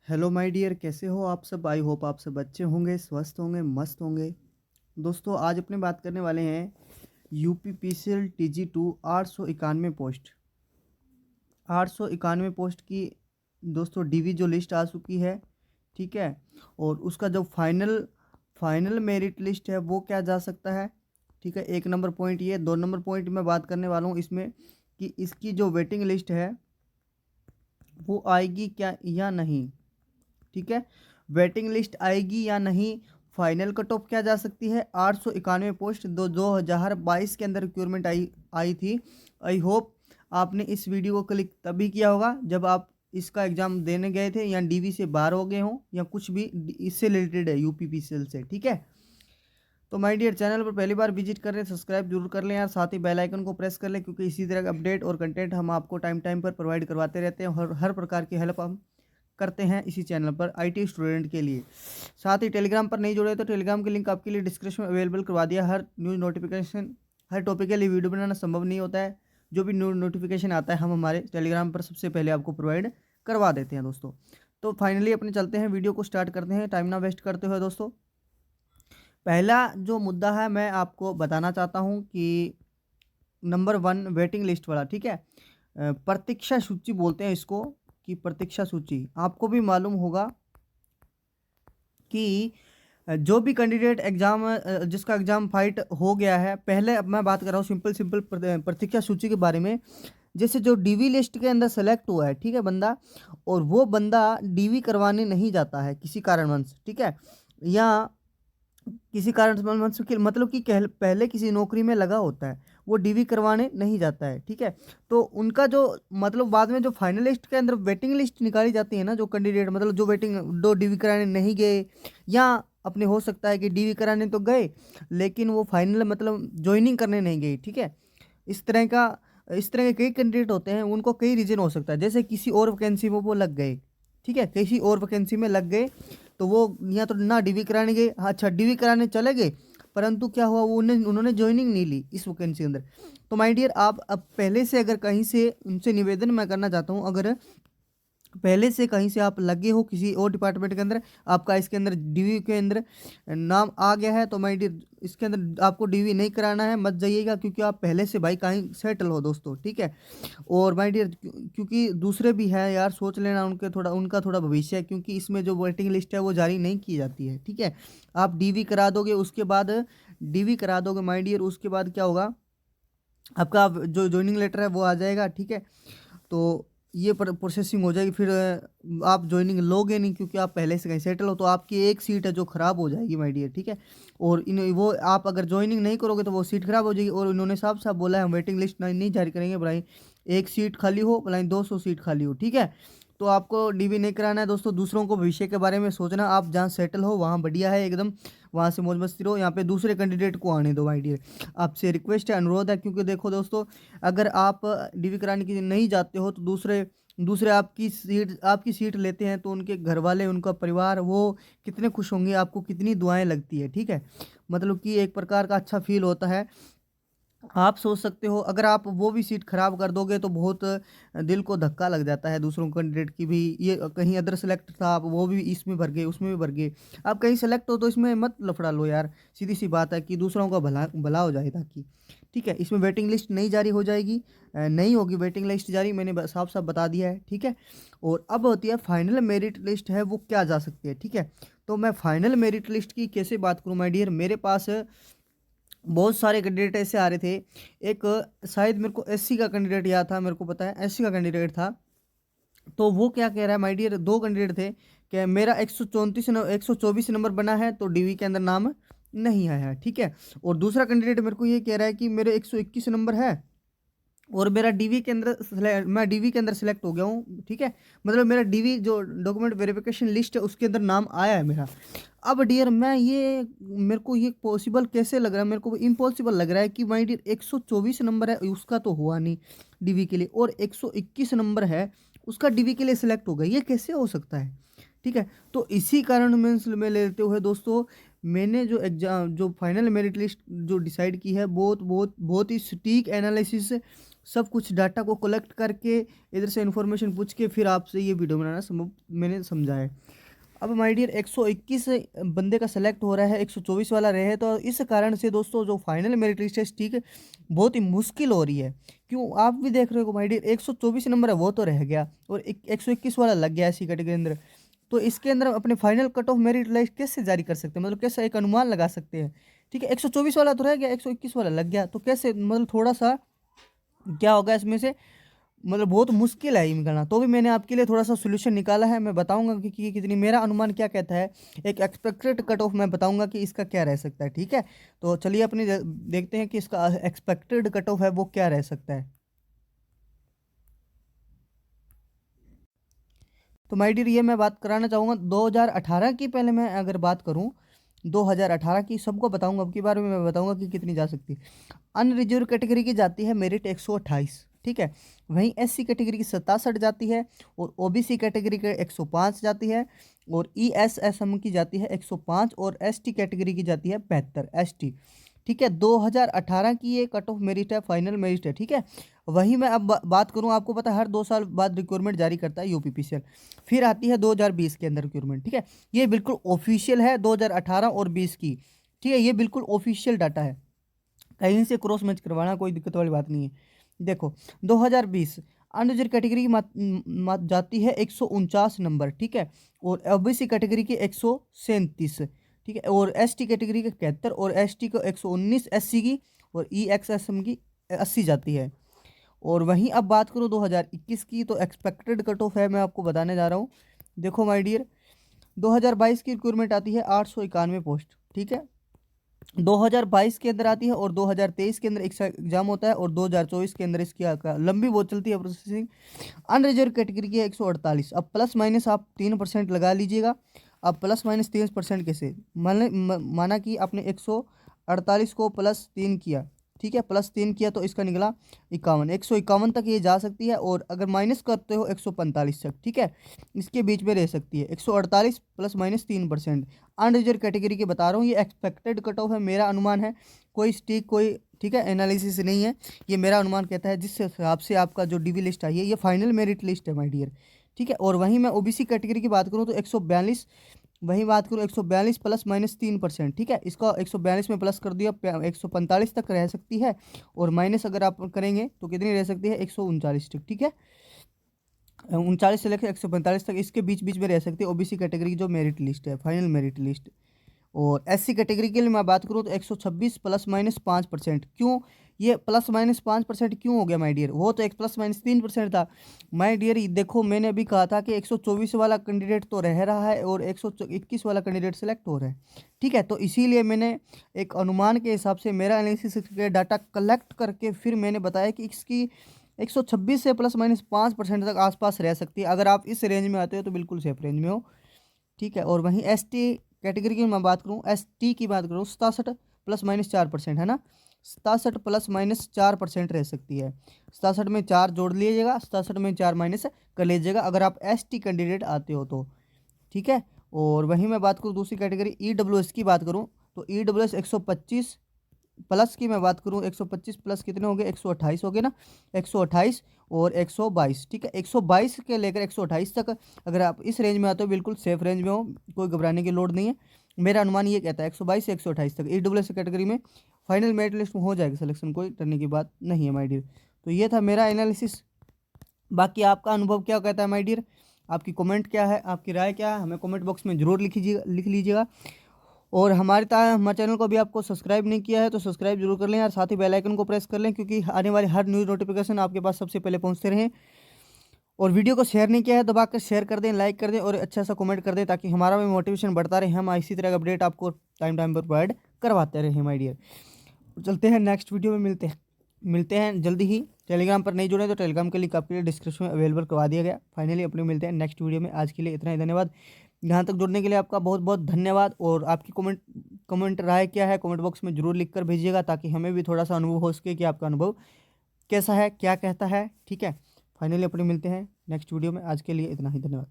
Hello my dear, कैसे हो आप सब। आई होप आप सब अच्छे होंगे, स्वस्थ होंगे, मस्त होंगे। दोस्तों आज अपने बात करने वाले हैं यूपीपीसीएल TG2 891 पोस्ट। 891 पोस्ट की दोस्तों डीवी जो लिस्ट आ चुकी है, ठीक है। और उसका जो फाइनल फाइनल मेरिट लिस्ट है वो क्या जा सकता है, ठीक है। एक नंबर पॉइंट ये, दो नंबर पॉइंट मैं बात करने वाला हूँ इसमें कि इसकी जो वेटिंग लिस्ट है वो आएगी क्या या नहीं, ठीक है। वेटिंग लिस्ट आएगी या नहीं, फाइनल कट ऑफ क्या जा सकती है। 891 पोस्ट 2022 के अंदर रिक्रूटमेंट आई आई थी। आई होप आपने इस वीडियो को क्लिक तभी किया होगा जब आप इसका एग्जाम देने गए थे या डीवी से बाहर हो गए हों या कुछ भी इससे रिलेटेड है यूपीपीसीएल से, ठीक है। तो माय डियर, चैनल पर पहली बार विजिट कर रहे हैं सब्सक्राइब जरूर कर लें यार, साथ ही बेल आइकन को प्रेस कर लें क्योंकि इसी तरह का अपडेट और कंटेंट हम आपको टाइम टाइम पर प्रोवाइड करवाते रहते हैं। हर प्रकार की हेल्प हम करते हैं इसी चैनल पर आईटी स्टूडेंट के लिए। साथ ही टेलीग्राम पर नहीं जुड़े तो टेलीग्राम की लिंक आपके लिए डिस्क्रिप्शन में अवेलेबल करवा दिया। हर न्यूज़ नोटिफिकेशन, हर टॉपिक के लिए वीडियो बनाना संभव नहीं होता है। जो भी न्यूज़ नोटिफिकेशन आता है हम हमारे टेलीग्राम पर सबसे पहले आपको प्रोवाइड करवा देते हैं दोस्तों। तो फाइनली अपने चलते हैं, वीडियो को स्टार्ट करते हैं टाइम ना वेस्ट करते हुए। दोस्तों पहला जो मुद्दा है मैं आपको बताना चाहता हूँ कि नंबर 1 वेटिंग लिस्ट वाला, ठीक है। प्रतीक्षा सूची बोलते हैं इसको, कि प्रतीक्षा सूची आपको भी मालूम होगा कि जो भी कैंडिडेट एग्जाम जिसका एग्जाम फाइट हो गया है, पहले अब मैं बात कर रहा हूँ सिंपल सिंपल प्रतीक्षा सूची के बारे में। जैसे जो डीवी लिस्ट के अंदर सेलेक्ट हुआ है, ठीक है, बंदा, और वो बंदा डीवी करवाने नहीं जाता है किसी कारणवश, ठीक है, या किसी कारण से मतलब कि पहले किसी नौकरी में लगा होता है, वो डीवी करवाने नहीं जाता है, ठीक है। तो उनका जो मतलब बाद में जो फाइनल लिस्ट के अंदर वेटिंग लिस्ट निकाली जाती है ना, जो कैंडिडेट मतलब जो वेटिंग दो डीवी कराने नहीं गए, या अपने हो सकता है कि डीवी कराने तो गए लेकिन वो फाइनल मतलब ज्वाइनिंग करने नहीं गए, ठीक है। इस तरह का इस तरह के कई कैंडिडेट होते हैं, उनको कई रीजन हो सकता है। जैसे किसी और वैकेंसी में वो लग गए, ठीक है, किसी और वैकेंसी में लग गए तो वो या तो ना डीवी कराने गए, अच्छा डीवी कराने चले गए, परंतु क्या हुआ, वो उन्होंने ज्वाइनिंग नहीं ली इस वैकेंसी के अंदर। तो माय डियर, आप अब पहले से अगर कहीं से उनसे निवेदन मैं करना चाहता हूँ, अगर पहले से कहीं से आप लगे हो किसी और डिपार्टमेंट के अंदर, आपका इसके अंदर डीवी के अंदर नाम आ गया है, तो माय डियर इसके अंदर आपको डीवी नहीं कराना है, मत जाइएगा, क्योंकि आप पहले से भाई कहीं सेटल हो दोस्तों, ठीक है। और माय डियर क्योंकि दूसरे भी हैं यार, सोच लेना उनका थोड़ा भविष्य है, क्योंकि इसमें जो वेटिंग लिस्ट है वो जारी नहीं की जाती है, ठीक है। आप डीवी करा दोगे, उसके बाद डीवी करा दोगे माय डियर, उसके बाद क्या होगा, आपका जो ज्वाइनिंग लेटर है वो आ जाएगा, ठीक है। तो ये प्रोसेसिंग हो जाएगी, फिर आप ज्वाइनिंग लोगे नहीं क्योंकि आप पहले से कहीं सेटल हो, तो आपकी एक सीट है जो खराब हो जाएगी माय डियर, ठीक है। और इन वो आप अगर ज्वाइनिंग नहीं करोगे तो वो सीट खराब हो जाएगी, और इन्होंने साफ साफ बोला है हम वेटिंग लिस्ट नहीं जारी करेंगे भलाई एक सीट खाली हो भलाई 200 सीट खाली हो, ठीक है। तो आपको डीवी नहीं कराना है दोस्तों। दूसरों को भविष्य के बारे में सोचना, आप जहाँ सेटल हो वहाँ बढ़िया है एकदम, वहाँ से मौज मस्ती रहो, यहाँ पे दूसरे कैंडिडेट को आने दो माय डियर। आपसे रिक्वेस्ट है, अनुरोध है, क्योंकि देखो दोस्तों, अगर आप डीवी कराने के लिए नहीं जाते हो तो दूसरे दूसरे आपकी सीट लेते हैं, तो उनके घर वाले, उनका परिवार, वो कितने खुश होंगे, आपको कितनी दुआएं लगती है, ठीक है। मतलब कि एक प्रकार का अच्छा फील होता है। आप सोच सकते हो अगर आप वो भी सीट खराब कर दोगे तो बहुत दिल को धक्का लग जाता है दूसरों कैंडिडेट की भी। ये कहीं अदर सेलेक्ट था, आप वो भी इसमें भर गए, उसमें भी भर गए, आप कहीं सेलेक्ट हो तो इसमें मत लफड़ा लो यार। सीधी सी बात है कि दूसरों का भला भला हो जाए ताकि, ठीक है। इसमें वेटिंग लिस्ट नहीं जारी हो जाएगी, नहीं होगी वेटिंग लिस्ट जारी, मैंने साफ साफ बता दिया है, ठीक है। और अब होती है फाइनल मेरिट लिस्ट है, वो क्या जा सकती है, ठीक है। तो मैं फाइनल मेरिट लिस्ट की कैसे बात करूँ माय डियर, मेरे पास बहुत सारे कैंडिडेट ऐसे आ रहे थे। एक शायद मेरे को एससी का कैंडिडेट याद था, मेरे को पता है एससी का कैंडिडेट था। तो वो क्या कह रहा है माय डियर, दो कैंडिडेट थे कि मेरा 124 नंबर बना है तो डीवी के अंदर नाम नहीं आया है, ठीक है। और दूसरा कैंडिडेट मेरे को ये कह रहा है कि मेरे 121 नंबर है और मेरा डीवी के अंदर मैं डीवी के अंदर सेलेक्ट हो गया हूँ, ठीक है। मतलब मेरा डीवी जो डॉक्यूमेंट वेरिफिकेशन लिस्ट है उसके अंदर नाम आया है मेरा। अब डियर मैं ये मेरे को ये पॉसिबल कैसे लग रहा है, मेरे को इम्पॉसिबल लग रहा है कि माय डियर 124 नंबर है उसका तो हुआ नहीं डीवी के लिए, और 121 नंबर है उसका डीवी के लिए सिलेक्ट हो गया, ये कैसे हो सकता है, ठीक है। तो इसी कारण मैं ले लेते हुए दोस्तों, मैंने जो एग्जाम जो फाइनल मेरिट लिस्ट जो डिसाइड की है, बहुत बहुत बहुत ही सटीक एनालिसिस से सब कुछ डाटा को कलेक्ट करके इधर से इन्फॉर्मेशन पूछ के फिर आपसे ये वीडियो बनाना संभव मैंने समझा है। अब माय डियर 121 बंदे का सेलेक्ट हो रहा है, 124 वाला रहे, तो इस कारण से दोस्तों जो फाइनल मेरिट लिस्ट है ठीक है बहुत ही मुश्किल हो रही है। क्यों, आप भी देख रहे हो माय डियर 124 नंबर है वो तो रह गया और 121 वाला लग गया इसी कैटेगरी के अंदर। तो इसके अंदर अपने final cut off merit list कैसे जारी कर सकते हैं, मतलब कैसे एक अनुमान लगा सकते हैं। ठीक है, 124 वाला तो रह गया, 121 वाला लग गया, तो कैसे मतलब थोड़ा सा क्या होगा इसमें से, मतलब बहुत मुश्किल है ये निकालना। तो भी मैंने आपके लिए थोड़ा सा सोल्यूशन निकाला है, मैं बताऊंगा कि कितनी, मेरा अनुमान क्या कहता है, एक एक्सपेक्टेड कट ऑफ मैं बताऊंगा कि इसका क्या रह सकता है। ठीक है, तो चलिए अपने देखते हैं कि इसका एक्सपेक्टेड कट ऑफ है वो क्या रह सकता है। तो माय डियर ये मैं बात कराना चाहूँगा 2018 की, पहले मैं अगर बात करूँ 2018 की सबको बताऊंगा, अब की बार में मैं बताऊंगा कि कितनी जा सकती है। अनरिजर्व कैटेगरी की जाती है मेरिट 128, ठीक है। वहीं एससी कैटेगरी की 67 जाती है और ओबीसी कैटेगरी के 105 जाती है और ईएसएसएम की जाती है 105 और एसटी कैटेगरी की जाती है 72 एसटी। ठीक है, 2018 की ये कट ऑफ मेरिट है, फाइनल मेरिट है। ठीक है, वहीं मैं अब बात करूं, आपको पता है हर 2 साल बाद रिक्वायरमेंट जारी करता है यूपीपीसीएल, फिर आती है 2020 के अंदर रिक्वायरमेंट। ठीक है, ये बिल्कुल ऑफिशियल है 2018 और 20 की। ठीक है, ये बिल्कुल ऑफिशियल डाटा है, कहीं से क्रॉस मैच करवाना कोई दिक्कत वाली बात नहीं है। देखो 2020 अनरिजर्व कैटेगरी की जाती है 149 नंबर, ठीक है, और ओबीसी कैटेगरी की 137, ठीक है, और एसटी कैटेगरी के 71 और एसटी को 119, एससी की और ईएक्सएसएम की 80 जाती है। और वहीं अब बात करूँ 2021 की, तो एक्सपेक्टेड कट ऑफ है मैं आपको बताने जा रहा हूँ। देखो माय डियर 2022 की रिक्वायरमेंट आती है 891 पोस्ट, ठीक है, 2022 के अंदर आती है और 2023 के अंदर एग्जाम होता है और 2024 के अंदर इसकी लंबी बहुत चलती है प्रोसेसिंग। अनरिजर्व कैटेगरी की है 148। अब प्लस माइनस आप 3% लगा लीजिएगा। अब प्लस माइनस 3% कैसे, माना कि आपने 148 को +3 किया, ठीक है, +3 किया तो इसका निकला 51, 151 तक ये जा सकती है, और अगर माइनस करते हो 145 तक, ठीक है, इसके बीच में रह सकती है। 148 +-3%। अनरिजर्व कैटेगरी की बता रहा हूँ, ये एक्सपेक्टेड कट ऑफ है, मेरा अनुमान है, कोई स्टिक कोई, ठीक है, एनालिसिस नहीं है, ये मेरा अनुमान कहता है जिस हिसाब से आपका जो डीवी लिस्ट आई है ये फाइनल मेरिट लिस्ट है माय डियर। ठीक है, और वहीं मैं ओबीसी कैटेगरी की बात करूँ तो 142, वहीं बात करूँ 142 +-3%, ठीक है, इसका 142 में प्लस कर दिया 145 तक रह सकती है, और माइनस अगर आप करेंगे तो कितनी रह सकती है 139 तक। ठीक है, 39 से लेकर 145 तक इसके बीच बीच में रह सकती है ओबीसी कैटेगरी की जो मेरिट लिस्ट है, फाइनल मेरिट लिस्ट। और एससी कैटेगरी के लिए मैं बात करूँ तो 126 +-5%। क्यों ये +-5% क्यों हो गया माय डियर, वो तो एक +-3% था माय डियर। देखो मैंने अभी कहा था कि 124 वाला कैंडिडेट तो रह रहा है और 121 वाला कैंडिडेट सेलेक्ट हो रहा है। ठीक है, तो इसीलिए मैंने एक अनुमान के हिसाब से मेरा एनालिसिस के डाटा कलेक्ट करके फिर मैंने बताया कि इसकी 126 से +-5% तक आसपास रह सकती है। अगर आप इस रेंज में आते हो तो बिल्कुल सेफ रेंज में हो। ठीक है, और वहीं एसटी कैटेगरी की मैं बात करूँ, एसटी की बात करूँ 67 +-4% है ना, 67 +-4% रह सकती है। 67 में 4 जोड़ लीजिएगा, 67 में 4 माइनस कर लीजिएगा अगर आप एसटी कैंडिडेट आते हो तो। ठीक है, और वहीं मैं बात करूँ दूसरी कैटेगरी ईडब्ल्यूएस की बात करूँ तो ईडब्ल्यूएस 125 प्लस की मैं बात करूँ 125 प्लस कितने हो गए 128 हो गए ना, 128 और 122। ठीक है, 122 के लेकर 128 तक अगर आप इस रेंज में आते हो बिल्कुल सेफ रेंज में हो, कोई घबराने की लोड नहीं है। मेरा अनुमान ये कहता है 122 से 128 तक ईडब्ल्यूएस कैटेगरी में फाइनल मेरिट लिस्ट में हो जाएगा सिलेक्शन, कोई डरने की बात नहीं है माय डियर। तो ये था मेरा एनालिसिस, बाकी आपका अनुभव क्या कहता है माय डियर, आपकी कमेंट क्या है, आपकी राय क्या है, हमें कमेंट बॉक्स में जरूर लिख लीजिएगा। और हमारे चैनल को अभी आपको सब्सक्राइब नहीं किया है तो सब्सक्राइब जरूर कर लें यार, साथ ही बेल आइकन को प्रेस कर लें क्योंकि आने वाली हर न्यूज़ नोटिफिकेशन आपके पास सबसे पहले पहुंचते रहें। और वीडियो को शेयर नहीं किया है दबाकर शेयर कर दें, लाइक कर दें और अच्छा सा कमेंट कर दें ताकि हमारा भी मोटिवेशन बढ़ता रहे, हम इसी तरह का अपडेट आपको टाइम टाइम पर प्रोवाइड करवाते रहें माय डियर। चलते हैं नेक्स्ट वीडियो में, मिलते हैं जल्दी ही। टेलीग्राम पर नहीं जुड़े तो टेलीग्राम के लिंक आपके लिए डिस्क्रिप्शन में अवेलेबल करवा दिया गया। फाइनली अपने मिलते हैं नेक्स्ट वीडियो में, आज के लिए इतना ही, धन्यवाद। यहाँ तक जुड़ने के लिए आपका बहुत बहुत धन्यवाद। और आपकी कमेंट राय क्या है कमेंट बॉक्स में जरूर लिख कर भेजिएगा ताकि हमें भी थोड़ा सा अनुभव हो सके कि आपका अनुभव कैसा है, क्या कहता है। ठीक है, फाइनली अपने मिलते हैं नेक्स्ट वीडियो में, आज के लिए इतना ही, धन्यवाद।